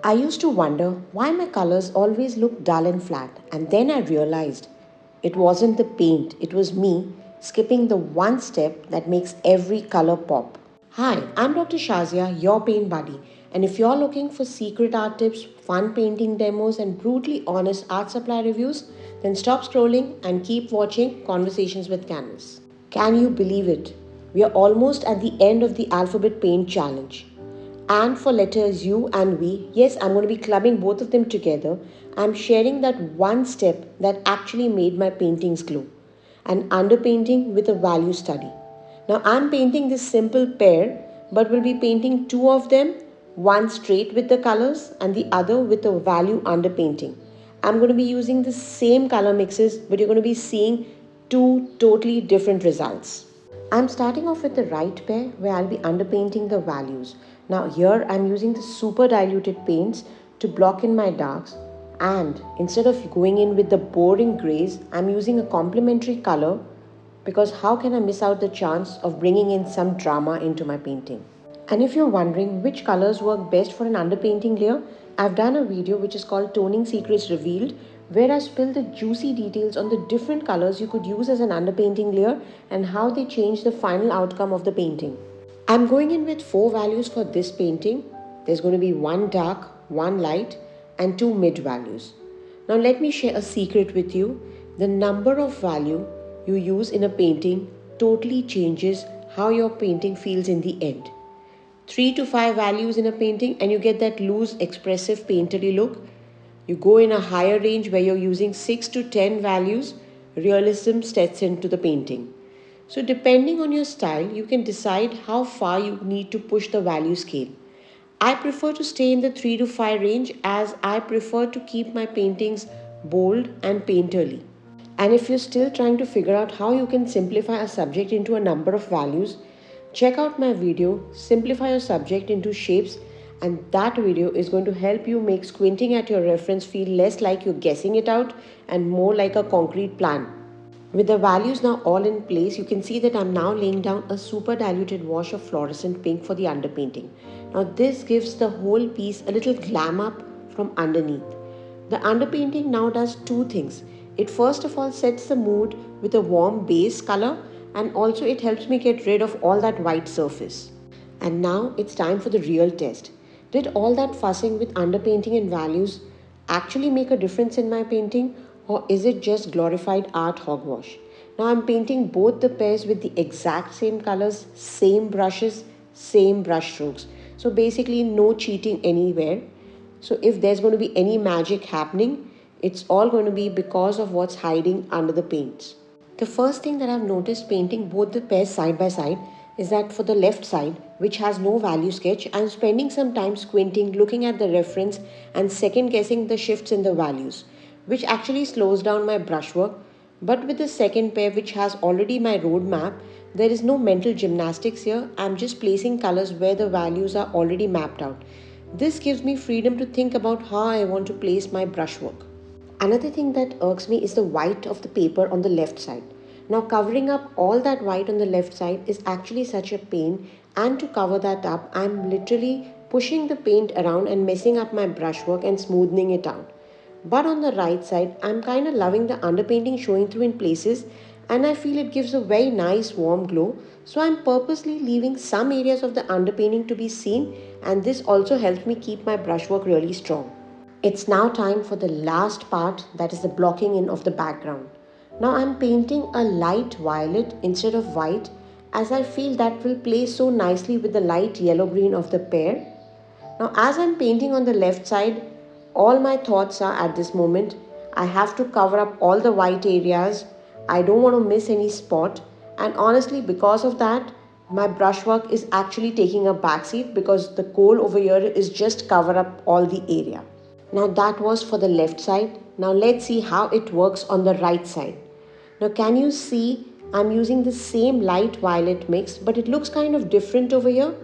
I used to wonder why my colors always look dull and flat, and then I realized it wasn't the paint, it was me skipping the one step that makes every color pop. Hi, I'm Dr. Shazia, your paint buddy, and if you're looking for secret art tips, fun painting demos, and brutally honest art supply reviews, then stop scrolling and keep watching Conversations with Canvas. Can you believe it? We are almost at the end of the Alphabet Paint Challenge. And for letters U and V, yes, I'm going to be clubbing both of them together. I'm sharing that one step that actually made my paintings glow. An underpainting with a value study. Now I'm painting this simple pair, but will be painting two of them, one straight with the colors and the other with a value underpainting. I'm going to be using the same color mixes, but you're going to be seeing two totally different results. I'm starting off with the right pair where I'll be underpainting the values. Now here I'm using the super diluted paints to block in my darks, and instead of going in with the boring grays, I'm using a complementary color because how can I miss out the chance of bringing in some drama into my painting? And if you're wondering which colors work best for an underpainting layer, I've done a video which is called Toning Secrets Revealed, where I spill the juicy details on the different colors you could use as an underpainting layer and how they change the final outcome of the painting. I'm going in with 4 values for this painting. There's going to be one dark, one light, and 2 mid values. Now let me share a secret with you. The number of value you use in a painting totally changes how your painting feels in the end. 3 to 5 values in a painting and you get that loose, expressive, painterly look. You go in a higher range where you're using 6 to 10 values, realism sets into the painting. So depending on your style, you can decide how far you need to push the value scale. I prefer to stay in the 3 to 5 range as I prefer to keep my paintings bold and painterly. And if you're still trying to figure out how you can simplify a subject into a number of values, check out my video, Simplify Your Subject into Shapes, and that video is going to help you make squinting at your reference feel less like you're guessing it out and more like a concrete plan. With the values now all in place, you can see that I'm now laying down a super diluted wash of fluorescent pink for the underpainting. Now this gives the whole piece a little glam up from underneath. The underpainting now does two things. It first of all sets the mood with a warm base color, and also it helps me get rid of all that white surface. And now it's time for the real test. Did all that fussing with underpainting and values actually make a difference in my painting, or is it just glorified art hogwash? Now I'm painting both the pairs with the exact same colors, same brushes, same brush strokes. So basically no cheating anywhere. So if there's going to be any magic happening, it's all going to be because of what's hiding under the paints. The first thing that I've noticed painting both the pairs side by side is that for the left side, which has no value sketch, I'm spending some time squinting, looking at the reference and second guessing the shifts in the values, which actually slows down my brushwork. But with the second pair, which has already my roadmap, there is no mental gymnastics here. I'm just placing colors where the values are already mapped out. This gives me freedom to think about how I want to place my brushwork. Another thing that irks me is the white of the paper on the left side. Now covering up all that white on the left side is actually such a pain, and to cover that up, I'm literally pushing the paint around and messing up my brushwork and smoothing it out. But on the right side, I'm kind of loving the underpainting showing through in places, and I feel it gives a very nice warm glow. So I'm purposely leaving some areas of the underpainting to be seen, and this also helps me keep my brushwork really strong. It's now time for the last part, that is the blocking in of the background. Now I'm painting a light violet instead of white, as I feel that will play so nicely with the light yellow green of the pair. Now as I'm painting on the left side, all my thoughts are at this moment, I have to cover up all the white areas, I don't want to miss any spot, and honestly because of that, my brushwork is actually taking a backseat because the goal over here is just cover up all the area. Now that was for the left side. Now let's see how it works on the right side. Now can you see I'm using the same light violet mix, but it looks kind of different over here.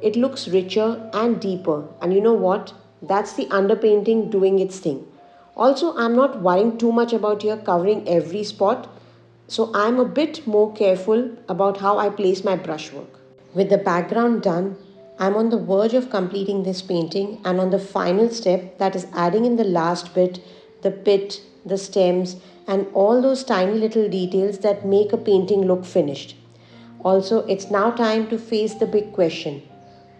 It looks richer and deeper, and you know what? That's the underpainting doing its thing. Also, I'm not worrying too much about here covering every spot, so I'm a bit more careful about how I place my brushwork. With the background done, I'm on the verge of completing this painting and on the final step, that is adding in the last bit, the pit, the stems, and all those tiny little details that make a painting look finished. Also, it's now time to face the big question.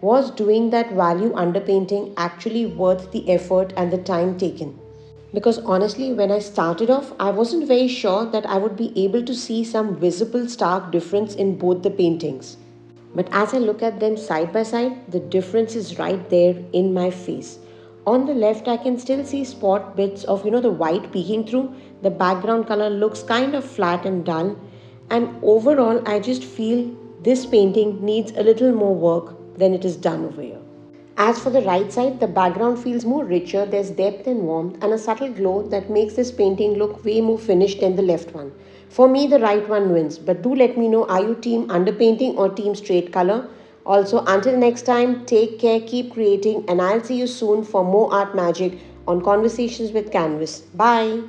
Was doing that value underpainting actually worth the effort and the time taken? Because honestly, when I started off, I wasn't very sure that I would be able to see some visible stark difference in both the paintings. But as I look at them side by side, the difference is right there in my face. On the left, I can still see spot bits of the white peeking through. The background color looks kind of flat and dull. And overall, I just feel this painting needs a little more work than it is done over here. As for the right side, the background feels more richer, there's depth and warmth, and a subtle glow that makes this painting look way more finished than the left one. For me, the right one wins, but do let me know, are you team underpainting or team straight color? Also, until next time, take care, keep creating, and I'll see you soon for more art magic on Conversations with Canvas. Bye.